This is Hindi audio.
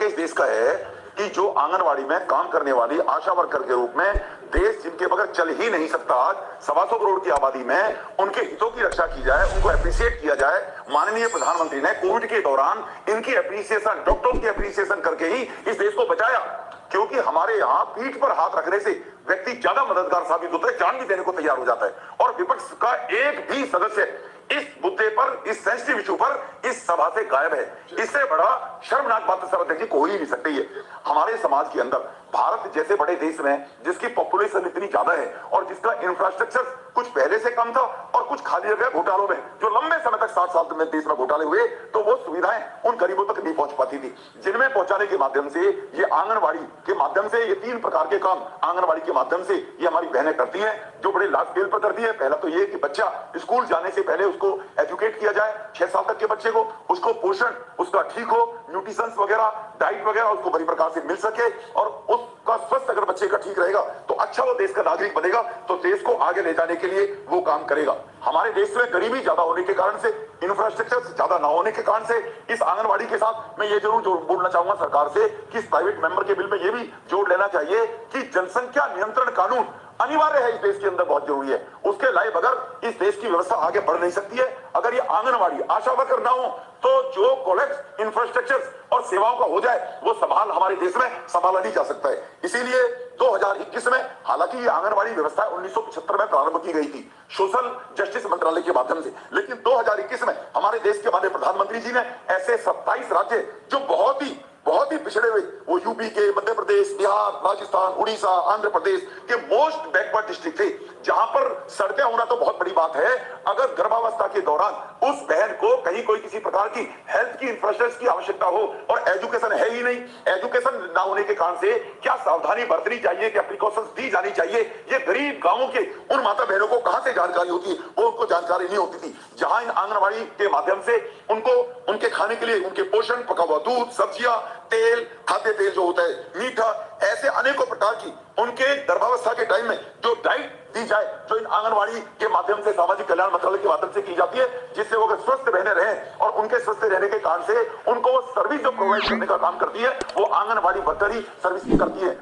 इस देश का है कि जो आंगनवाड़ी में काम करने वाली आशा वर्कर के रूप में देश जिनके बगैर चल ही नहीं सकता, आज 125 करोड़ की आबादी में उनके हितों की रक्षा की जाए, उनको एप्रिशिएट किया जाए। माननीय प्रधानमंत्री ने कोविड के दौरान इनकी एप्रिसिएशन, डॉक्टरों की एप्रिसिएशन करके ही इस देश को बचाया, क्योंकि हमारे यहाँ पीठ पर हाथ रखने से व्यक्ति ज्यादा मददगार साबित होता है, जान भी देने को तैयार हो जाता है। और विपक्ष का एक भी सदस्य इस मुद्दे पर, इस सेंसिटिव इशू पर इस सभा से गायब है। इससे बड़ा शर्मनाक बात सभा जी को हो ही नहीं सकती है। हमारे समाज के अंदर भारत जैसे बड़े देश में जिसकी पॉपुलेशन इतनी ज्यादा है और जिसका इंफ्रास्ट्रक्चर कुछ पहले से कम था और कुछ खाली जगह घोटालों में, जो लंबे समय तक 60 साल में देश में घोटाले हुए, तो वो सुविधाएं उन गरीबों तक नहीं पहुंच पाती थी, जिनमें पहुंचाने के माध्यम से ये आंगनवाड़ी के माध्यम से, ये 3 प्रकार के काम आंगनवाड़ी के माध्यम से ये हमारी बहनें करती हैं, जो बड़े लार्ज स्केल पर करती है। पहला तो ये कि बच्चा स्कूल जाने से पहले उसको एजुकेट किया जाए, 6 साल तक के बच्चे को, उसको पोषण उसका ठीक हो, न्यूट्रिशन वगैरह, डाइट वगैरह उसको बड़ी प्रकार से मिल सके, और उसका स्वस्थ अगर बच्चे का ठीक रहेगा तो अच्छा वो देश का नागरिक बनेगा, तो देश को आगे ले जाने के लिए वो काम करेगा। हमारे देश में गरीबी ज्यादा होने के कारण से, इंफ्रास्ट्रक्चर ज्यादा ना होने के कारण से, इस आंगनवाड़ी के साथ मैं ये जरूर बोलना चाहूंगा सरकार से कि इस प्राइवेट मेंबर के बिल में ये भी जोड़ लेना चाहिए कि जनसंख्या नियंत्रण कानून अनिवार्य है, इस देश के अंदर बहुत जरूरी है। उसके लाए बगैर इस देश की व्यवस्था आगे बढ़ नहीं सकती है। अगर ये आंगनवाड़ी आशा वर्कर ना हो तो जो कोलैप्स इंफ्रास्ट्रक्चर और सेवाओं का हो जाए वो संभाल हमारे देश में संभाला नहीं जा सकता है। इसीलिए 2021 में, हालांकि ये आंगनवाड़ी व्यवस्था 1975 में प्रारंभ की गई थी सोशल जस्टिस मंत्रालय के माध्यम से, लेकिन 2021 में हमारे देश के माननीय प्रधानमंत्री जी ने ऐसे 27 राज्य जो बहुत ही पिछड़े हुए, वो यूपी के, मध्य प्रदेश, बिहार, राजस्थान, उड़ीसा, आंध्र प्रदेश के मोस्ट बैकवर्ड डिस्ट्रिक्ट थे, जहां पर सड़कें होना तो बहुत बड़ी बात है, अगर गर्भावस्था के दौरान उस बहन को कहीं कोई किसी प्रकार की हेल्थ की इंफ्रास्ट्रक्चर की आवश्यकता हो और एजुकेशन है ही नहीं, एजुकेशन ना होने के कारण से क्या सावधानी बरतनी चाहिए, क्या प्रिकॉशंस दी जानी चाहिए, ये गरीब गांवों के उन माता बहनों को कहां से जानकारी होती है, वो उनको जानकारी नहीं होती थी। जहां इन आंगनबाड़ी के माध्यम से उनको उनके खाने के लिए उनके पोषण, पका हुआ दूध, सब्जियां, तेल, खाद्य तेल जो होता है, मीठा, ऐसे अनेकों प्रकार की उनके गर्भावस्था के टाइम में जो डाइट दी जाए, जो इन आंगनवाड़ी के माध्यम से, सामाजिक कल्याण मंत्रालय के माध्यम से की जाती है, जिससे वो अगर स्वस्थ बहने रहें और उनके स्वस्थ रहने के कारण से उनको वो सर्विस जो प्रोवाइड करने का काम करती है वो आंगनवाड़ी वर्कर ही सर्विस करती है।